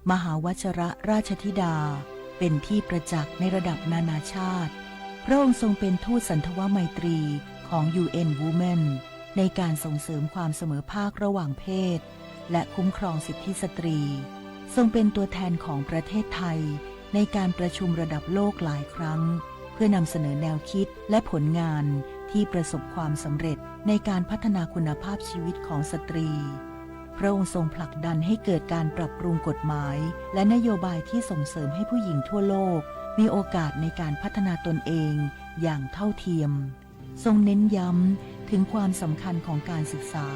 มหาวชิรราชธิดาเป็นที่ประจักษ์ในระดับนานาชาติพระองค์ทรงเป็นทูตสันทวไมตรีของ UN Women ในการส่งเสริมความเสมอภาคระหว่างเพศและคุ้มครองสิทธิสตรีทรงเป็นตัวแทนของประเทศไทยในการประชุมระดับโลกหลายครั้งเพื่อนำเสนอแนวคิดและผลงานที่ประสบความสำเร็จในการพัฒนาคุณภาพชีวิตของสตรีพระองค์ทรงผลักดันให้เกิดการปรับปรุงกฎหมายและนโยบายที่ส่งเสริมให้ผู้หญิงทั่วโลกมีโอกาสในการพัฒนาตนเองอย่างเท่าเทียมทรงเน้นย้ำถึงความสำคัญของการศึกษา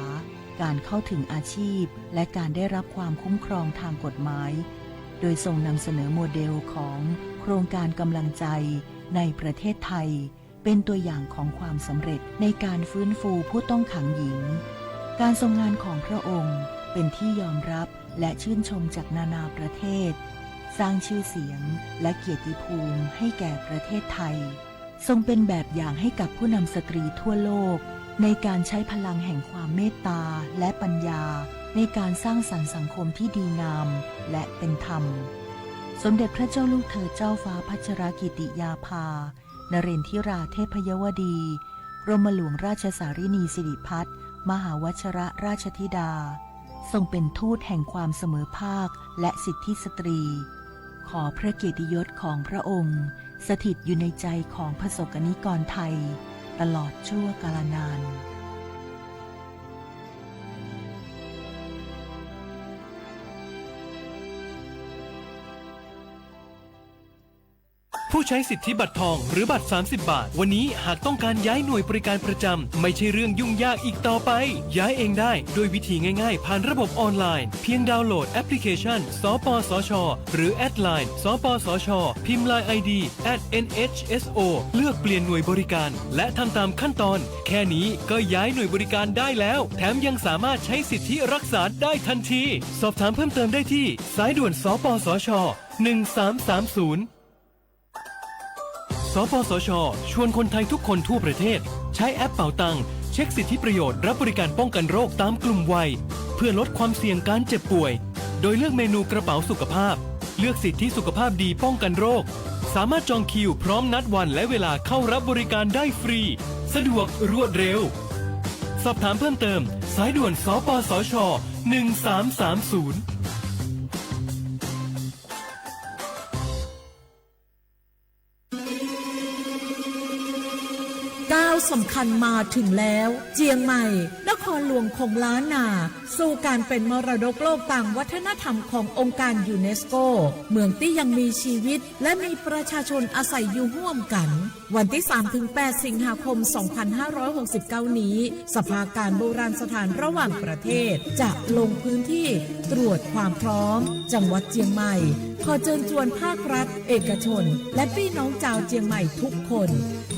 การเข้าถึงอาชีพและการได้รับความคุ้มครองทางกฎหมายโดยทรงนำเสนอโมเดลของโครงการกำลังใจในประเทศไทยเป็นตัวอย่างของความสำเร็จในการฟื้นฟูผู้ต้องขังหญิงการทรงงานของพระองค์เป็นที่ยอมรับและชื่นชมจากนานาประเทศสร้างชื่อเสียงและเกียรติภูมิให้แก่ประเทศไทยทรงเป็นแบบอย่างให้กับผู้นำสตรีทั่วโลกในการใช้พลังแห่งความเมตตาและปัญญาในการสร้างสรรค์สังคมที่ดีงามและเป็นธรรมสมเด็จพระเจ้าลูกเธอเจ้าฟ้าพัชรกิติยาภานเรนทิราเทพยวดีกรมหลวงราชสารินีสิริพัฒน์มหาวชิรราชธิดาทรงเป็นทูตแห่งความเสมอภาคและสิทธิสตรีขอพระเกียรติยศของพระองค์สถิตอยู่ในใจของประสบกนิกรไทยตลอดชั่วกาลนานผู้ใช้สิทธิบัตรทองหรือบัตร30 บาทวันนี้หากต้องการย้ายหน่วยบริการประจำไม่ใช่เรื่องยุ่งยากอีกต่อไปย้ายเองได้โดยวิธีง่ายๆผ่านระบบออนไลน์เพียงดาวน์โหลดแอปพลิเคชันสปสชหรือแอดไลน์สปสชพิมพ์ LINE ID @NHSO เลือกเปลี่ยนหน่วยบริการและทำตามขั้นตอนแค่นี้ก็ย้ายหน่วยบริการได้แล้วแถมยังสามารถใช้สิทธิรักษาได้ทันทีสอบถามเพิ่มเติมได้ที่สายด่วนสปสช1330สปสช.ชวนคนไทยทุกคนทั่วประเทศใช้แอปเป๋าตังเช็คสิทธิประโยชน์รับบริการป้องกันโรคตามกลุ่มวัยเพื่อลดความเสี่ยงการเจ็บป่วยโดยเลือกเมนูกระเป๋าสุขภาพเลือกสิทธิสุขภาพดีป้องกันโรคสามารถจองคิวพร้อมนัดวันและเวลาเข้ารับบริการได้ฟรีสะดวกรวดเร็วสอบถามเพิ่มเติมสายด่วนสปสช1330ก้าวสำคัญมาถึงแล้วเจียงใหม่นครหลวงของล้านนาสู่การเป็นมรดกโลกต่างวัฒนธรรมขององค์การยูเนสโกเมืองที่ยังมีชีวิตและมีประชาชนอาศัยอยู่ร่วมกันวันที่ 3-8 สิงหาคม 2569 นี้สภาการโบราณสถานระหว่างประเทศจะลงพื้นที่ตรวจความพร้อมจังหวัดเจียงใหม่ขอเชิญชวนภาครัฐเอกชนและพี่น้องชาวเจียงใหม่ทุกคน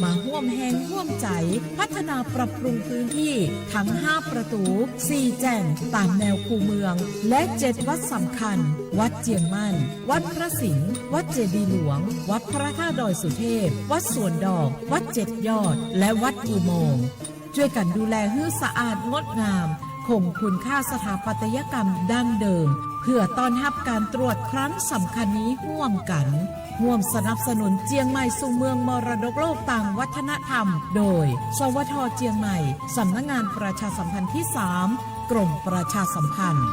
มาร่วมแรงร่วมใจพัฒนาปรับปรุงพื้นที่ทั้ง5ประตู4แจ่งตามแนวคูเมืองและ7วัดสำคัญวัดเจียงมั่นวัดพระสิงห์วัดเจดีย์หลวงวัดพระธาตุดอยสุเทพวัดสวนดอกวัด7 ยอดและวัดอุโมงค์ช่วยกันดูแลให้สะอาดงดงามคงคุณค่าสถาปัตยกรรมดั้งเดิมเพื่อต้อนรับการตรวจครั้งสำคัญนี้ร่วมกันร่วมสนับสนุนเจียงใหม่สู่เมืองมรดกโลกต่างวัฒนธรรมโดยสวท.เจียงใหม่สำนักงานประชาสัมพันธ์ที่3กรมประชาสัมพันธ์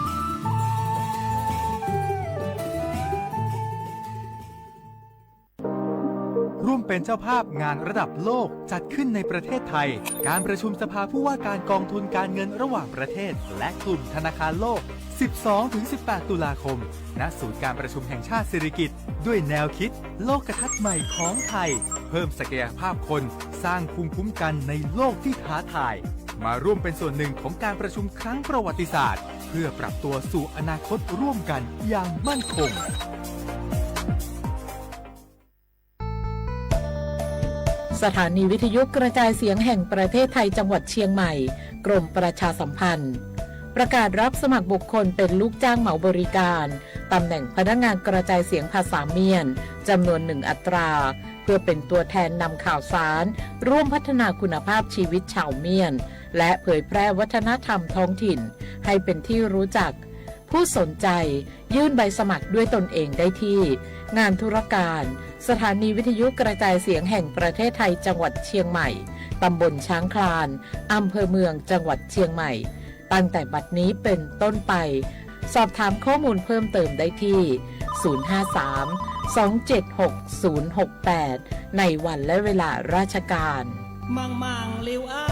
ร่วมเป็นเจ้าภาพงานระดับโลกจัดขึ้นในประเทศไทยการประชุมสภาผู้ว่าการกองทุนการเงินระหว่างประเทศและกลุ่มธนาคารโลก 12-18 ตุลาคมณศูนย์การประชุมแห่งชาติสิริกิติ์ด้วยแนวคิดโลกทัศน์ใหม่ของไทยเพิ่มศักยภาพคนสร้างภูมิคุ้มกันในโลกที่ท้าทายมาร่วมเป็นส่วนหนึ่งของการประชุมครั้งประวัติศาสตร์เพื่อปรับตัวสู่อนาคตร่วมกันอย่างมั่นคงสถานีวิทยุกระจายเสียงแห่งประเทศไทยจังหวัดเชียงใหม่กรมประชาสัมพันธ์ประกาศรับสมัครบุคคลเป็นลูกจ้างเหมาบริการตำแหน่งพนักงานกระจายเสียงภาษาเมียนจำนวน1 อัตราเพื่อเป็นตัวแทนนำข่าวสารร่วมพัฒนาคุณภาพชีวิตชาวเมียนและเผยแพร่วัฒนธรรมท้องถิ่นให้เป็นที่รู้จักผ ผู้สนใจยื่นใบสมัครด้วยตนเองได้ที่งานธุรการสถานีวิทยุกระจายเสียงแห่งประเทศไทยจังหวัดเชียงใหม่ตำบลช้างคลานอำเภอเมืองจังหวัดเชียงใหม่ตั้งแต่บัดนี้เป็นต้นไปสอบถามข้อมูลเพิ่มเติมได้ที่ 053-276-068 ในวันและเวลาราชการ มังลิวเอา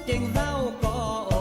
เก่งเศร้าก็โอ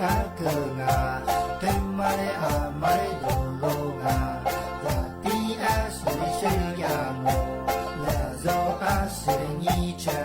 ka ke nga te mare a mare lo lo nga ya ti a se se ya mo la zo a se ni cha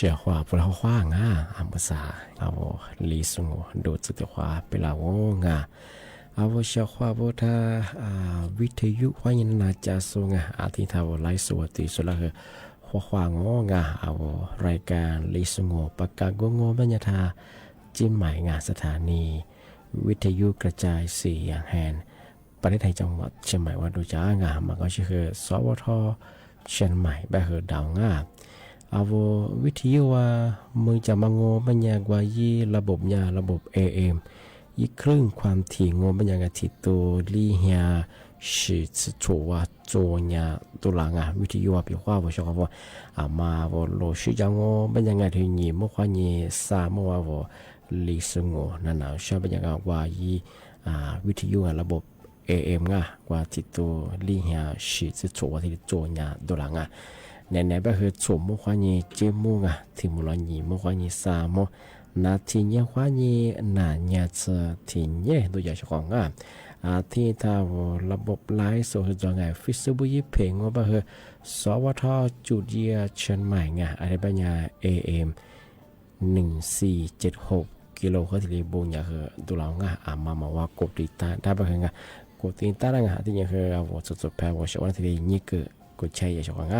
เสียว่าพวกเราว่างอัมภาษาเอาลีสุงดูจุดว่าเป็นเราเอาเสียว่าพวกท่าวิทยุว่ายันนาจาสุงอาทิตย์ท่าไลฟ์สดสุดละคือว่างเอารายการลีสุงปากกาบรรยาจิ้มหมายสถานีวิทยุกระจายเสียงแห่งประเทศไทยจังหวัดเชียงใหม่ว่าดูจ้างมันก็ชื่อสวทเชียงใหม่แบบดาวเอาวิทยุว่ามึงจะมางบรรยากว่ายี่ระบบ AM ยี่ครึ่งความถี่งบรรยากาศที่ตัวลีเฮียสิชัวโจญาตัวหลังวิทยุว่าพี่ว่าว่าชอบว่ามาว่าโลชิจังงบรรยากาศที่ยี่เมื่อวานยี่สามว่าลีสงนั่นน่ะชอบบรรยากาศว่ายี่วิทยุระบบ AM กว่าที่ตัวลีเฮียสิชัวที่โจญาตัวหลังในแบบคือชมเมื่อวานนี้เจมูที่มุลนีเมื่อวานนี้สามนาทีเนี้ยวันนี้นาเนี่ยจะที่เนี่ยดูอย่างของที่ถ้าระบบไลฟ์โซเชียลฟิสบุยเพลงว่าแบบคือสวทจุดเยียเชียงใหม่อะไรแบบนี้ AM 1476กิโลเฮิรตซ์บุญอย่างคือดูแล้วมาว่ากดติดตามถ้าแบบคือกดติดตามที่เนี่ยคือว่าสุดๆแพ้ว่าชวันที่นี่คือกดใช้อย่างของ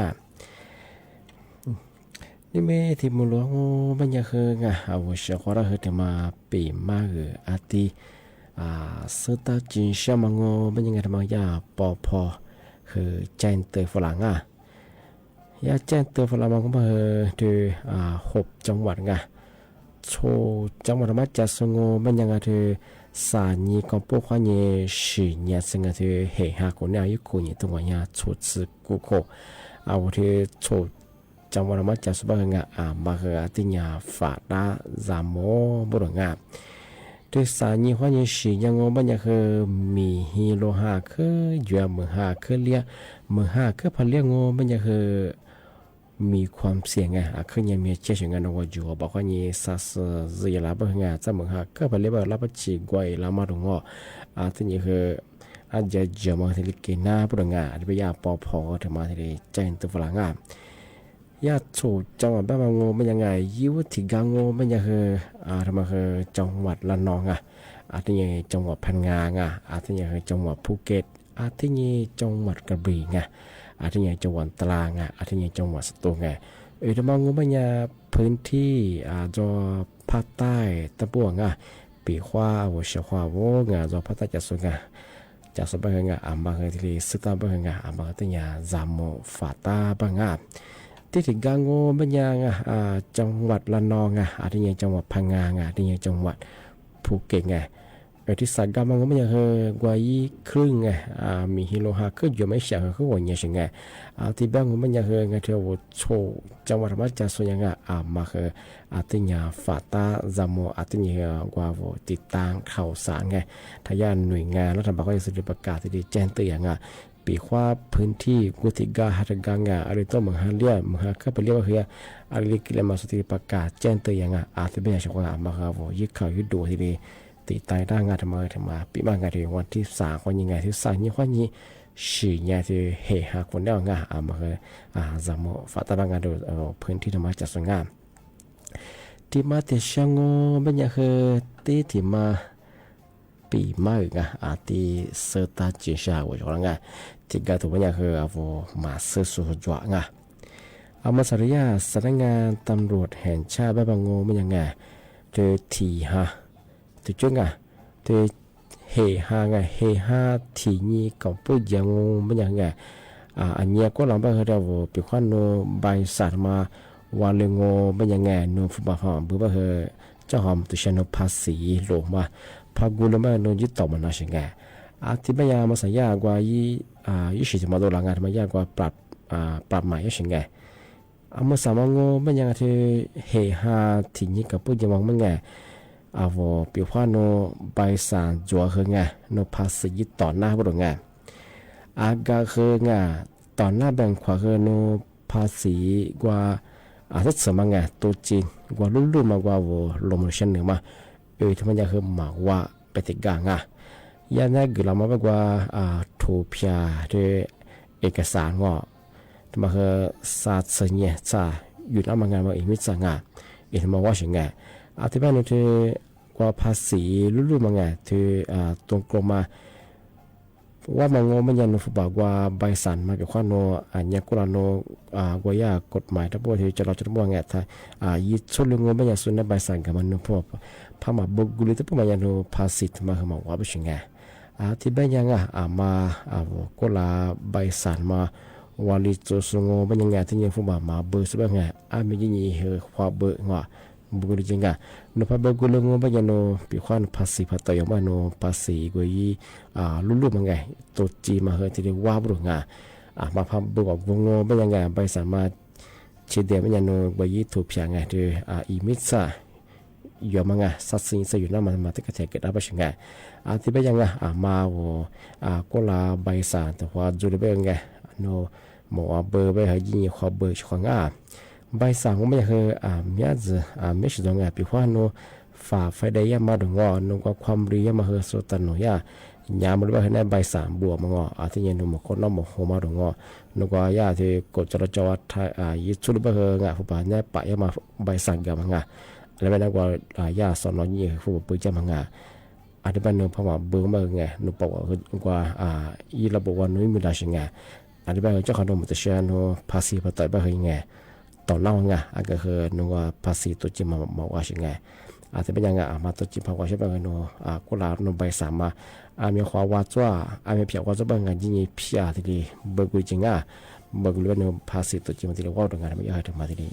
นี่เมื่อที่มุลงบรรยากาศเอาเชื่อว่าเราเห็นมาปีมากอาทิสุดท้ายจินเชื่อมังบรรยากาศมายาปอพอคือเจนเตอร์ฝรั่งยาเจนเตอร์ฝรั่งมันก็มาดู6จังหวัดโชจังหวัดมาจากสงบรรยากาศสานีกองพวกความยิ่งสิเนี่ยซึ่งก็คือเหตุหาคนเนี่ยยุคนี้ตัวเนี่ยชุดสื่อกุโคเอาที่โชจังหวัดมาจากสุพรรณมาคือที่เนี่ยฝาดาจามโมบุรุษที่สานีความยิ่งสิยังงบรรยากาศมีฮิโรฮาคืออยู่เมืองฮาคือเลียเมืองฮาคือพันเลียงบรรยากาศมีความเสี่ยงคือยังมีเชื่อเงินว่าอยู่บอกว่านี่สัสเสียแล้วบางจะเมืองฮาคือพันเลียแบบรับจีกวยแล้วมาตรงที่นี่คืออาจจะเจอมาที่ลิกิน่าบุรุษที่ไปยาปอพอถึงมาที่ใจตัวฝรั่งยาโฉจังหวัดบ้านงมันยังไงยิวที่กางมันยังคือทำไมคือจังหวัดละนองที่ยังจังหวัดพังงาที่ยังจังหวัดภูเก็ตที่ยังจังหวัดกระบี่ที่ยังจังหวัดตราดที่ยังจังหวัดสตูลทำไมมันยังพื้นที่จอภาคใต้ตะบวงปีขวาวัชขวาโวจอภาคใต้จัดสุงจากสบายมาคือที่สุดท้ายบางมาที่ยังจามโมฝาตาบางที่ถึงกางบรรยางจังหวัดละนองที่ยังจังหวัดพังงาที่ยังจังหวัดภูเก็ต ที่สักกามังก็ไม่ยังเฮกว่ายี่ครึ่งไงมีฮิโลฮาก็อยู่ไม่เสียเขาหัวเนี่ยสิไงที่บ้านก็ไม่ยังเฮไงเธอว่าโชจังหวัดมาจากส่วนยังไงมาเฮที่ยาฝาตาจามอที่ยากว่าติดตามข่าวสารไงทายาหน่วยงานรัฐบาลก็จะสื่อประกาศที่แจ้งเตือนไงปีคว้าพื้นที่กุฏิกาหัตถกางะอะไรต้องมึงหาเลี้ยมึงหาเข้าไปเรียกว่าเฮียอะไรกิเลมาสติประกาศแจ้งเตือนที่เป็นอย่างเช่นว่ามาครับยึดข่าวยึดดูทีนี้ติดตายได้งานทำมาปีมางานที่วันที่3วันยังไงที่3นี่วันนี้สี่เนี่ยที่เฮหาคนได้งานมาคือจามฝาตาบางงานดูพื้นที่ธรรมะจัดสงานที่มาเตชังโงเป็นอย่างคือที่มาปีมาอีกที่เสตาจิชาว่าจะว่าไงที่ก็ถือว่าอย่างคือมาเสือสุดยอดไงมาสริยาสำนักงานตำรวจแห่งชาติบ้านบางโงเป็นยังไงเธอทีฮะตัวจุ่งเธอเฮฮาไงเฮฮาทีนี้กับผู้ยังโงเป็นยังไงอันนี้ก็ลองไปเขาเรียกว่าปีขวัญโนใบสัตว์มาวาเลงโงเป็นยังไงโนฟุบะหอมเบื่อเฮเจ้าหอมตุชนภาษีหลงมาพากุลมาโนยึดต่อมันนะสิไงที่พยายามมาสัญญากว่ายี่สิบมาโดนหลังงานมายากกว่าปรับใหม่ยังไงมาสามงเป็นยังที่เฮฮาทีนี้กับผู้ยังมองมันไงปีขวัญโนใบสัตว์จัวเฮไงโนภาษียึดต่อหน้าบ่ดไงกาเฮไงต่อหน้าแบ่งขวาเฮโนภาษีกว่าสักสมังไงตัวจีนกว่าลุ่มมากว่าลมเช่นหนึ่งมาทำไมยังเฮมาว่าไปติดกางยันได้กล่าวมาบอกว่าถูกพิจารณาเอกสารงอทำไมเฮศาสตร์เสียจ่าอยู่น้ำมันงานมาอีกมิสังทำไมว่าสิ่งไงที่บ้านเธอกว่าภาษีลุ่มมาไงเธอตรงกลมมาว่ามังงมันยันฟุบากว่าใบสันมาเกี่ยวข้องโนเนี่ยกุลาโนกว่ายากฎหมายทั้งหมดที่จะเราจะบอกไงถ้ายึดส่วนงมันยันส่วนในใบสันกับมันพวกพามาบุกกุลิทั้งหมดยันภาษีมาคือมาว่าเป็นยังไงที่บ้านยังมากุลาใบสันมาวาลิโจสงมันยังไงที่ยังฟุบามาเบอร์สบไงไม่ยิ่งเหอความเบอร์งบุกจริงนพบกุลงบัญญัติปีขวัญภาษีพัตยมาโนภาษีกุยลุ่มมังไงตัวจีมาเฮที่เรียกว่าบุรุษมาพบบอกวงงบัญญัติใบสามารถเฉดเดียบัญญัติกุยถูกเพียงไงที่อีมิตซาอยู่มังไงสัตว์สิ่งสิ่งนั้นมาที่กระเทกิดอะไรไงที่บัญญัติมาก็ลาใบสารแต่ว่าจุดเบื้องไงโนหมอเบอร์ไปให้ยิงขอเบอร์ช่องใบสั่งก็ไม่ใช่มีอะไรไม่ใช่ตรงไหนปีขวัญโนฝ่าไฟได้ยามาถึงว่าโนก็ความรียามาเฮสุตันโนยายามันว่าให้ในใบสั่งบวกมังที่ยันโนมคนน้องมโหมาถึงว่าโนก็ยาที่กดจราจรยึดชุดบ่เฮงผู้ป่วยเนี่ยปะยามาใบสั่งกับมังแล้วไม่นักว่ายาสอนน้อยยี่ผู้ป่วยจะมังที่บ้านโนพม่าเบื่อมาไงโนบอกว่าอีระบบวันนี้มีอะไรไงที่บ้านเจ้าขนมตัวเชียโนภาษีภาษีบ้าเฮงไงต่อเล่าไงก็คือนัวภาษีตัวจีมาว่าใช่ไงที่เป็นยังไงมาตัวจีมาว่าใช่ไหมนัวกุหลาบนัวใบสามมามีความว่าจ้ามีเพียงว่าจะเป็นงานยิ่งเพียที่ดีเบิกจริงเบิกเรื่องนัวภาษีตัวจีมาที่เราว่าตรงงานไม่ยากถึงมาที่ดี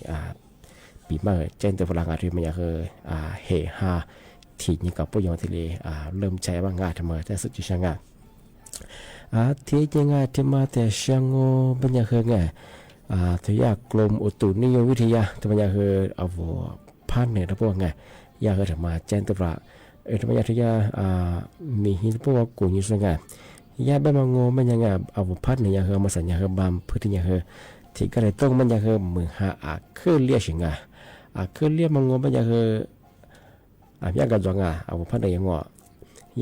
ปีมาเจนตัวพลังงานที่มันอยากคือเฮฮาที่นี่กับผู้ยองที่ดีเริ่มใช้บางงานทำไมแต่สุดที่ช่างที่ยังไงที่มาแต่ช่างโง่เป็นยังคือไงทยากลมอุตุนิยมวิทยาทำไมอยากคือเอาพันเนี่ยนะพวกไงอยากคือทำมาแจ้งตัวทำไมอยากทยามีหินพวกกูยิ่งสง่ายาแบบมังโง่มันยังไงเอาพันเนี่ยอยากคือมาสัญญาคือบามเพื่อที่อยากคือที่ก็เลยต้องมันอยากคือมือหาคือเลี้ยงไงคือเลี้ยงมังโง่มันอยากคืออยากกระจงเอาพันเนี่ยยังงอ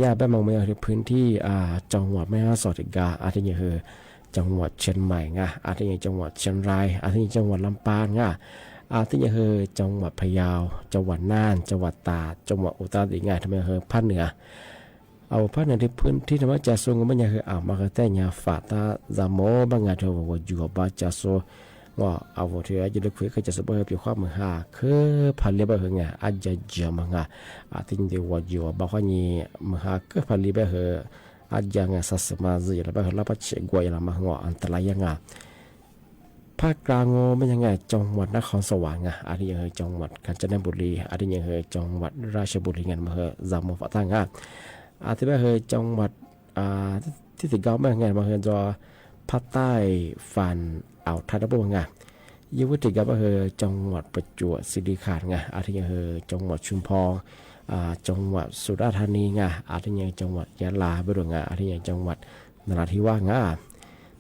ยาแบบมังโง่อยากคือพื้นที่จังหวัดแม่ฮ่องสอดอีกที่อยากคือจังหวัดเชียงใหม่ที่ยังจังหวัดเชียงรายที่ยังจังหวัดลำปางที่ยังคือจังหวัดพะเยาจังหวัดน่านจังหวัดตากจังหวัดอุตรดิตถ์ทำไมคือภาคเหนือเอาภาคเหนือที่พื้นที่ธรรมชาติส่วนก็ไม่ยังคือมาคือแต่ยาฝาตาจามอบางงานเธอว่าอยู่กับบาจาโซว่าเอาเธอจะเลือกคุยก็จะสบายเพียงความมือหาคือพันเลี้ยบเหงอาจจะเจอมังที่ยังว่าอยู่บางคนนี่มือหาคือพันเลี้ยบเหอาจจะสะสมมาสิแล้วไปรับเช็คกวยละมาอันตรายยังภาคกลางไม่ยังไงจังหวัดนครสวรรค์อันนี้ยังจังหวัดกาญจนบุรีอันนี้ยังจังหวัดราชบุรีเงินมาจามฝาทาง ที่ว่าเฮยจังหวัดที่สิเกาไม่ไงมาเฮยจอภาคใต้ฝั่งอ่าวไทยตะวันไงยุติกับว่าเฮยจังหวัดประจวบคีรีขันธ์ไงที่เฮยจังหวัดชุมพรจังหวัดสุราษฎร์ธานีไงที่จังหวัดยะลาไปด้วยไงที่จังหวัดนราธิวาสไง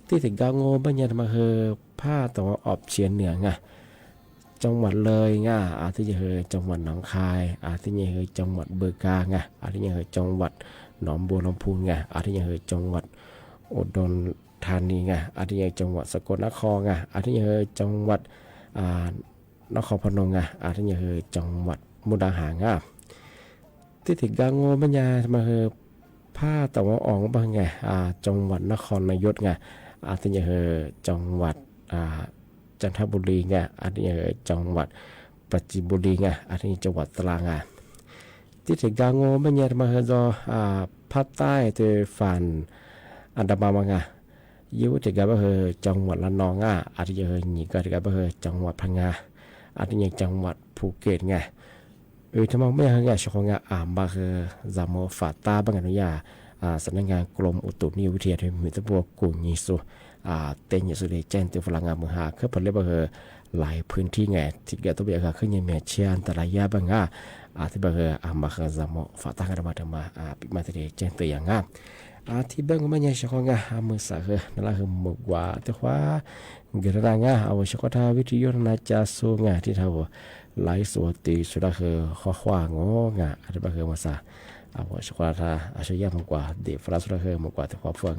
ที่สิเกาโง่บัญญัติมาเฮยภาคตะวันออกเฉียงเหนือไงจังหวัดเลยไงที่จะเฮยจังหวัดหนองคายที่จะเฮยจังหวัดเบอร์กาไงที่จะเฮยจังหวัดหนองบัวลำพูไงที่จะเฮยจังหวัดอุดรธานีไงที่จะจังหวัดสกลนครไงที่จะเฮยจังหวัดนครพนมไงที่จะเฮยจังหวัดมุกดาหารไงที่ถึงกางโง่บัญญัติมาเฮยภาคตะวันออกบ้างไงจังหวัดนครนายกไงที่จะเฮยจังหวัดจันทบุรีไงที่จะเฮยจังหวัดปราจีนบุรีไงที่จังหวัดตรังไงที่ถึงกางโง่บัญญัติมาเฮยภาคใต้ที่ฝั่งอันดามันไงยุติกับว่าเฮยจังหวัดละนองที่จะเฮยหนีกับว่าเฮยจังหวัดพังงาที่จะจังหวัดภูเก็ตไงทำไมไม่ให้งานชงงานบางจามฝาตาบางอย่างยาสำนักงานกรมอุตุนิยมวิทยาที่มีตัวบวกกุญยิสุเต็นยิสุเดเจนตัวพลังงานมือหาคือผลเรียบหลายพื้นที่ไงที่เกิดตัวอย่างขึ้นยังมีเชียนแต่ละยาบางที่บางบางจามฝาตากันมาทำมาปิมาที่เดเจนตัวอย่างที่บางไม่ใช่ชงงานมือสักนั่นแหละคือมือกว่าแต่ว่าเกิดอะไรเอาชกทาวิทยุนาจาสูงที่เท่าหลายส่วนตีสุดาคือข้อความงงอะไรบางคือมาซาเอาชกทาอาชีพมากกว่าเด็กฟราสุดาคือมากกว่าแต่ความฟัง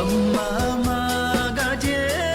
Amma ma ga je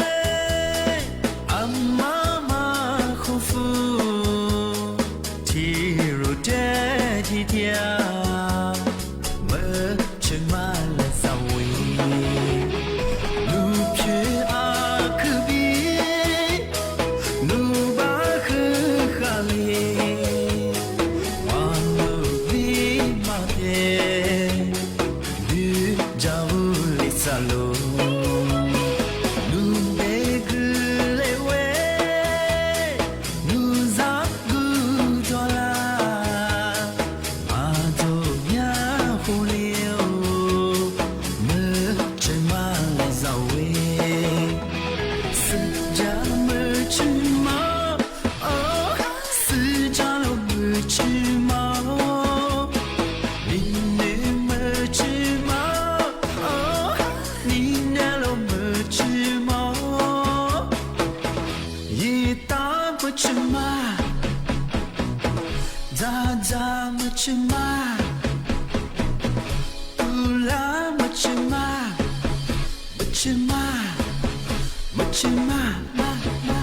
咋咋么去嘛，不啦么去嘛，么去嘛，么去嘛嘛嘛，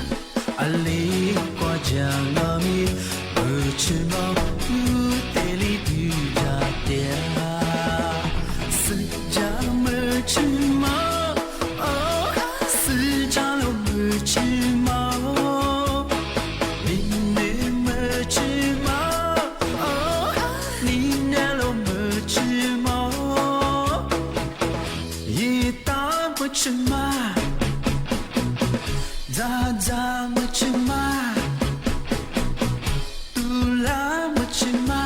阿里瓜酱糯米，么去嘛，不得里比家店，四家么去嘛，哦，四家了么去嘛。去嘛，咋咋么去嘛，嘟啦么去嘛。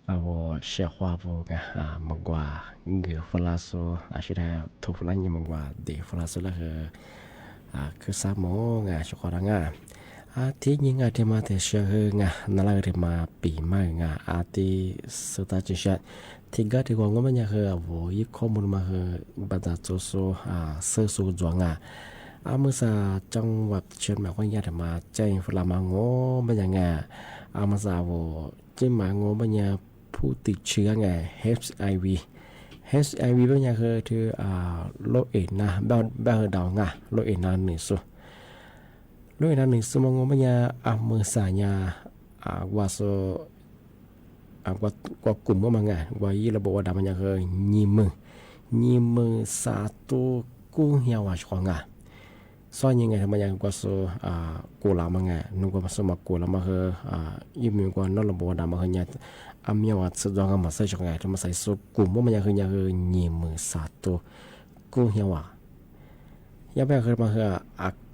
我写话不个么瓜个弗拉索是的托弗兰尼么瓜的弗拉索了个คือสามงชกรังที่ยิงที่มาที่เชื่องนั่นแหละที่มาปีใหม่ที่สุดท้ายจะเชื่อที่ก็ที่ว่ามันยังคือว่าอีกข้อมูลมาคือบรรดาโจโซเสือสูจวงเมื่อจังหวัดเชียงใหม่คนยาที่มาแจ้งฟลามังโง่มันยังเมื่อว่าจิ้มหมาโง่มันยังผู้ติดเชื้อHIV HIV เป็นยังคือโรคเอดส์นะแบบดาวโรคเอดส์นั่นนี่สุโรคเอดส์นั่นนี่สุมองว่ายังมือสายว่าโซกว่ากลุ่มว่าว่ายี่ระบบว่าดามันยังคือยี่มือสาตุกู้เหี่ยวชงซ้อนยังไงทำไมยังกว่าโซกูลามันนุ่งกว่าสมัครกูลามันคือยี่มือกว่านอกระบบว่าดามันคือเนี่ยมีว่าสุดยอดมาใส่ช่องทำมาใส่สุกลุ่มว่ามันยังคือยี่มือสาตุกู้เหี่ยวยังเป็นคือมันคือ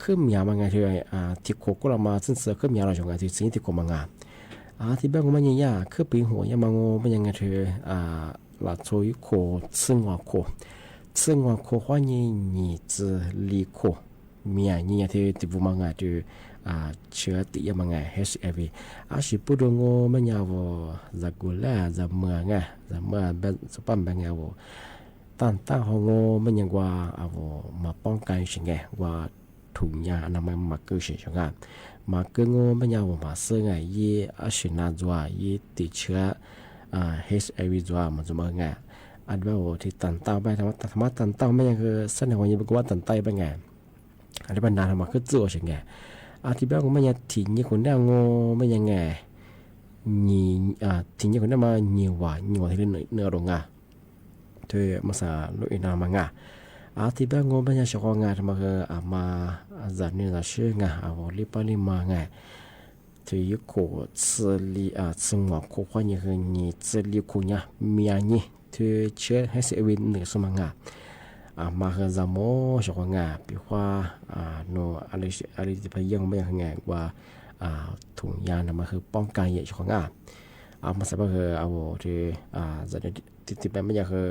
ขึ้นมีอะไรมันคือที่โคกุลามาซึ่งเสือขึ้นมีอะไรช่องที่สิ่งที่โคมันที่แบบมันยังคือปีหัวยังมันยังคือหลักโซยโคซึ่งว่าโคว่านี่จะลีโคมีนี่ที่บุมังที่เชื้อติดยังHIV สิปุ่นงมันยังว่าจะกุลาจะเมื่อแบบสปันแบบว่าตั้งห้องมันยังว่ามาป้องกันสิ่งว่าถุงยาอนามัยมาเกิดสิ่งมาเกิดมันยังว่ามาซึ่งยี่สินาจัวยี่ติดเชื้อHIV จัวมันจะมาอันแบบว่าที่ตั้งไปธรรมะตั้งมันยังคือเส้นของยี่บอกว่าตั้งไปเป็นอันนี้เป็นนานมาคือตัวสิ่งที่แบบมันยังทิ้งยี่คนได้มันยังนี่ทิ้งยี่คนได้มาnhiềuว่าที่เนื้อลงเธอมาสาลุยนามังที่แบบมันยังชอบทำมาคือมาจัดเนื้อชื่อลิปลิมาที่ยุคสื่อลีซึ่งว่าโคความยังคือนี่สื่อลีคุยมีอันนี้ที่เชื่อให้เสียวินเหนือสมังมาคือจำโมชอบปีว่าโนอะไรที่พยังไม่ยังว่าถุงยานะมาคือป้องกันเหตุชอบมาสับคือที่จะติดไปไม่ยังคือ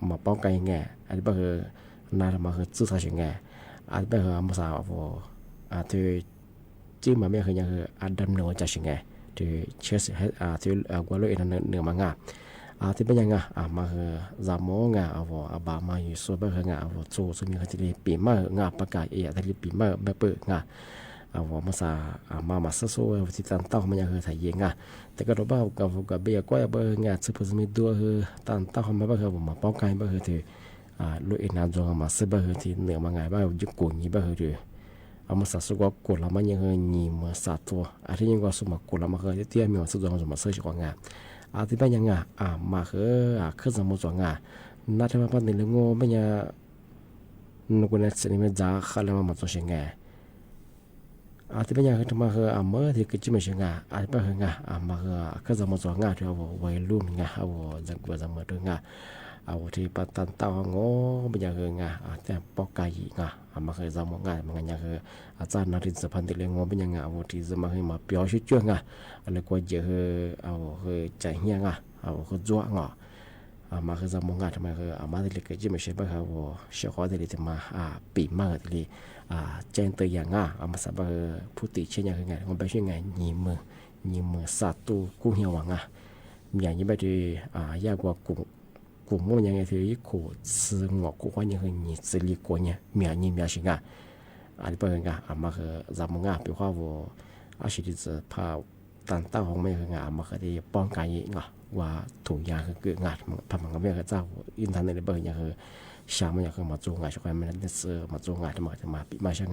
มาป้องกันยังอันนี้คือน่าจะมาคือซื่อสัตย์ยังอันนี้คือมาสับที่จิ้มมาไม่คือยังคือดำเนินจากยังที่เชื่อให้ที่ว่าเราเองเนื้อมังที่เป็นยังมาคือจำโมบามาอยู่ส่วนแบบโจซึ่งมีที่ปีมาประกาศที่ปีมาแบบเปิดมาสามาสู้ที่ตั้งเต้ามันยังคือถ่ายยิงแต่ก็รู้ว่ากับเบียก็ยังซื้อผสมด้วยคือตั้งเต้ามันคือมาป้องกันคือที่ลุยน้ำจงมาซื้อคือที่เหนือมังยุกุนี่คือมาสาสู้กับกุลามันยังคือนี่มาสาตัวที่ยังก็สู้มากุลามันคือที่มีมาสู้จงมาซื้อช่วงที่เป็นยังมาคือสมุทรจงน่าจะมาปั้นในเรื่องไม่ยังนุกุนัดสิ่งมันจะขลังมาตัวเชิงที่เป็นยังคือมาคือเมื่อที่กิจไม่เชิงที่เป็นมาคือสมุทรจงที่วัยรุ่นจังหวะสมุทรที่ปัตตันเต้าเป็นยังคือแต่ปอกไก่มาคือสมุทรมันยังคืออาจารย์นารินทร์สัพันธ์ที่เลี้ยงเป็นยังที่จะมาคือมาเปียวชื่ออะไรก็เยอะคือใจเหี้ยคือจ้วงมาคือสมุทรทำไมคือมาที่เล็กจิไม่ใช่ป่ะครับเชื่อเขาที่มาปีมากที่แจ้งตัวอย่างมาสับผู้ติดเชื้อยังไงคนไปช่วยไงยี่มือสัตว์ตู้กู้เหี่ยวมีอย่างนี้ไปที่ยากกว่ากลุ่มมันยังไงที่ขูดซื้อหงอกกู้ความยังไงนี่ซื้อลีกว่าเนี่ยมีอย่างนี้มีอะไรกันอันนี้เป็นไงมาคือสมุทรเป็นว่าอาชีพที่จะพาตั้งเต้าของไม่คือมาคือที่ป้องกันว่าถุงยาคือเกิดทำมันก็ไม่คือเจ้าอินเทอร์เน็ตเป็นอย่างคือชามันอย่างคือมาจูงช่วยมันได้ซื้อมาจูงทำมาปีมาช่าง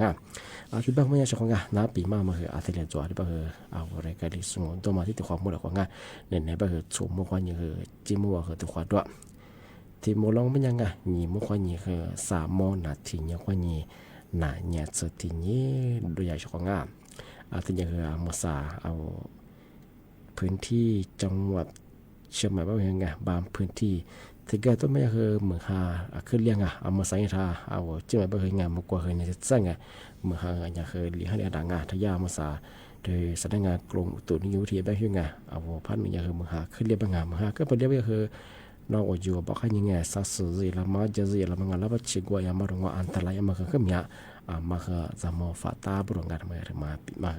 ที่บ้านมันยังช่วยน้าปีมาคือที่เรียนจบที่บ้านคืออะไรกันที่สมมติตัวมาที่ตัวความมุ่งหวังในบ้านคือชุ่มมุ่งความยังคือจิ้มมุ่งคือตัวความด้วยที่มุ่งลงเป็นยังนี่มุ่งความนี่คือ3 นาทียังความนี่เนี่ยสุดที่นี่โดยใหญ่ช่วยที่ยังคือมาสาพื้นที่จังหวัดเชียงใหม่บ้างยังบางพื้นที่ที่เกิดต้นไม่คือเหมือนขึ้นเลี้ยงมาใส่ท่าเชื่อไหมบ้างยังมากกว่าเคยในเส้นเมื่ออย่างเคยเลี้ยงให้ดังทยามาสาท โดยสำนักงานกรมอุตุนิยมวิทยาบ้านเฮียงาเอาพันธุ์อย่างคือมหาขึ้นเรียบงามหาก็เป็นเรียบก็คือนอกอยู่บอกให้ยังไงสักสื่อละมาจะสื่อละมังแล้วว่าชิกว่ายังมารงว่าอันตรายมาคือก็มีมาคือจะมาฟาตาบุรุษงานมาปีมา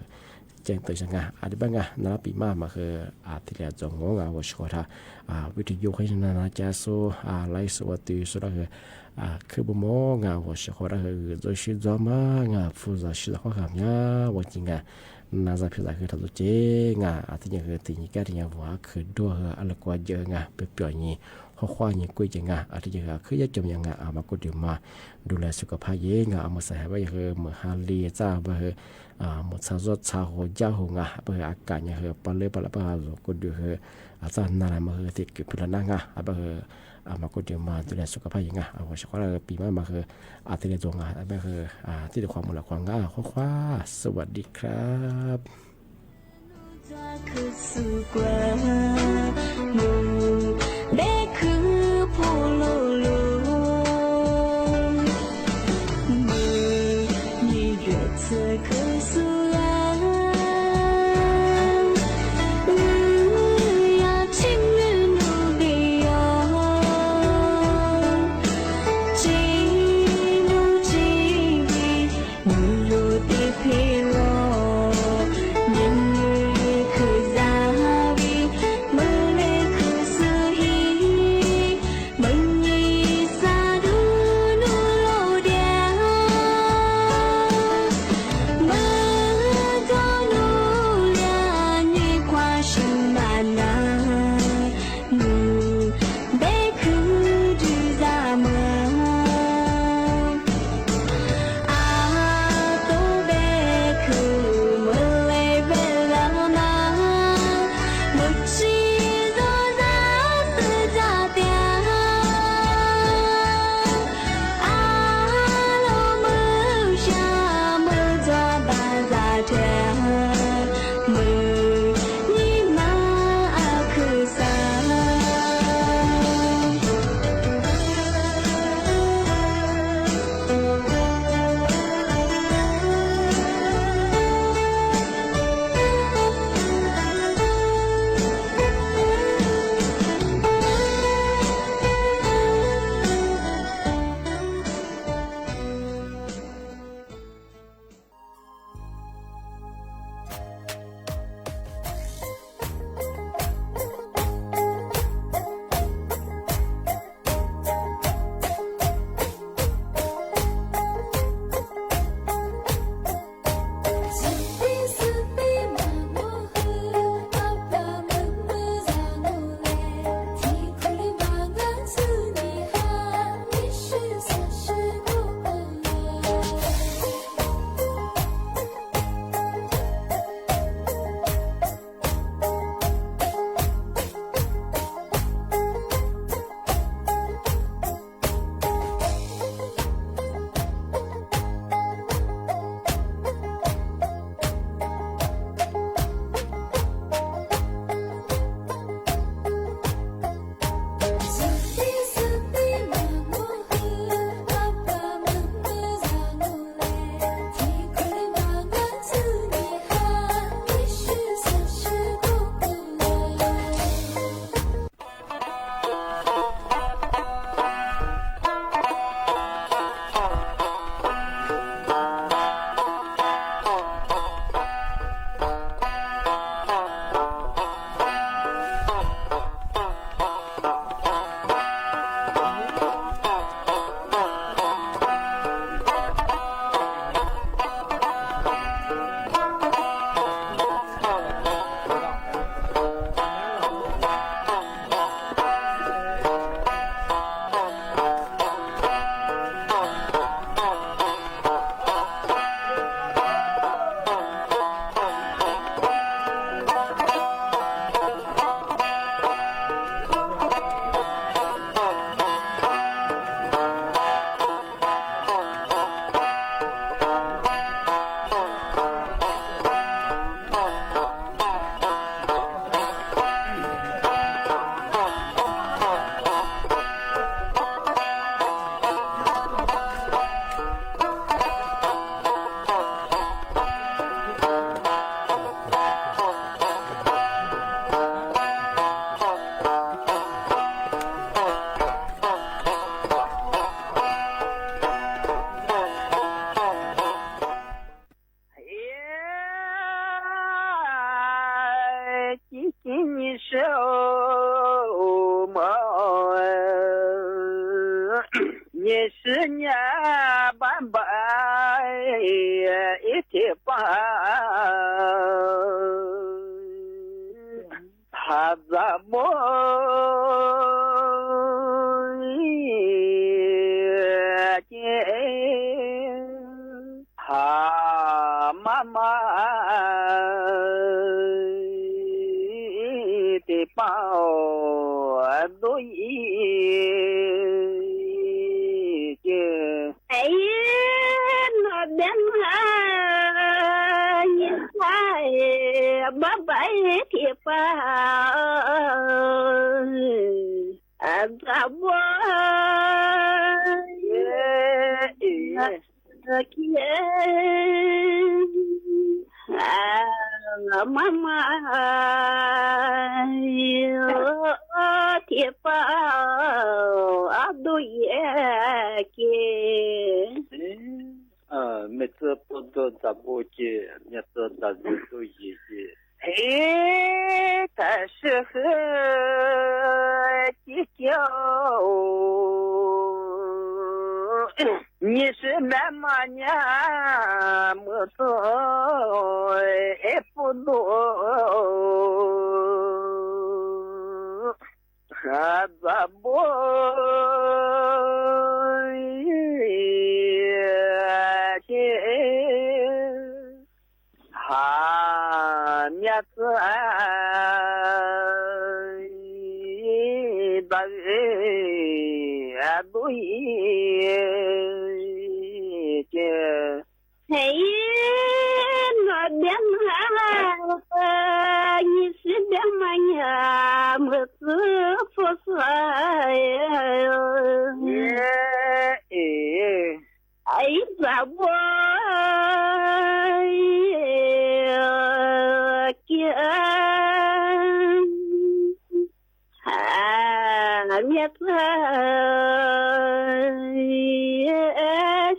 แจ้งตัวจังอาดิบังนาปีมาคือที่เรียกจงงงว่าชัวร์วิทยุให้นานาจะสู้ไลฟ์สวัสดีสุดคือบุโมว่าชัวร์คือโดยชิจอมฟูซาชิลข้อคำว่าจริงน่าจะพิจารณาคือทำตัวเจที่ยังคือที่นี่แก่ที่ยังว่าคือด้วยอะไรกว่าเยอะเปลี่ยนนี้ข้อความยังกุยจังที่ยังคือจะจมยังมาก็ดีมาดูแลสุขภาพเยอะมาใส่ไว้คือเหมือนฮาลีจ้าไปหมดชาจดชาหัวเจ้าหัวไปอากาศยังคือปลาก็ดูคืออาจารย์นารามาคือติดกับพลังงาไปมาก็ดีมาดูแลสุขภาพยังว่าเฉพาะปีมาคือที่เรียนจงไปคือที่ความมูลความข้อความสวัสดีครับได้คือผู้ลูลูมือ你若此刻苏安要情侣努力哟记录记忆你如的疲劳年日คือซาวีมือเล็กคือ 20年半百一天半，他怎么见他妈妈的抱都已经，哎呀，那边一块八百铁板，怎么妈妈铁包都也给，每次不都咋不接，每次咋子都一接。嘿，但是和计较，你是那么年没错，不多，怎么见？面子大人都已经，嘿，那边你是边嘛呀？么子不是哎，怎么见？面子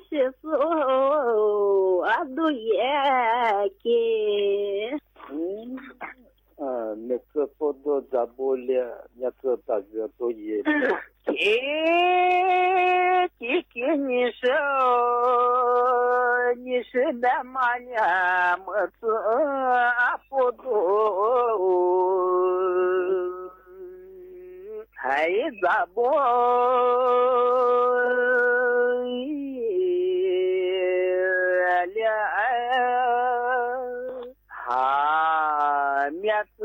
是说都也给。每次不都咋不了？每次大家都也。给你说，你是那么年么子不多，还咋不了？面子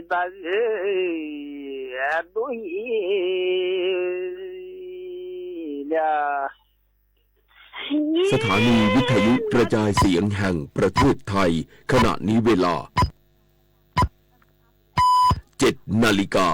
大人都已了 สถานีวิทยุกระจายเสียงแห่งประเทศไทยขณะนี้เวลา 7 นาฬิกา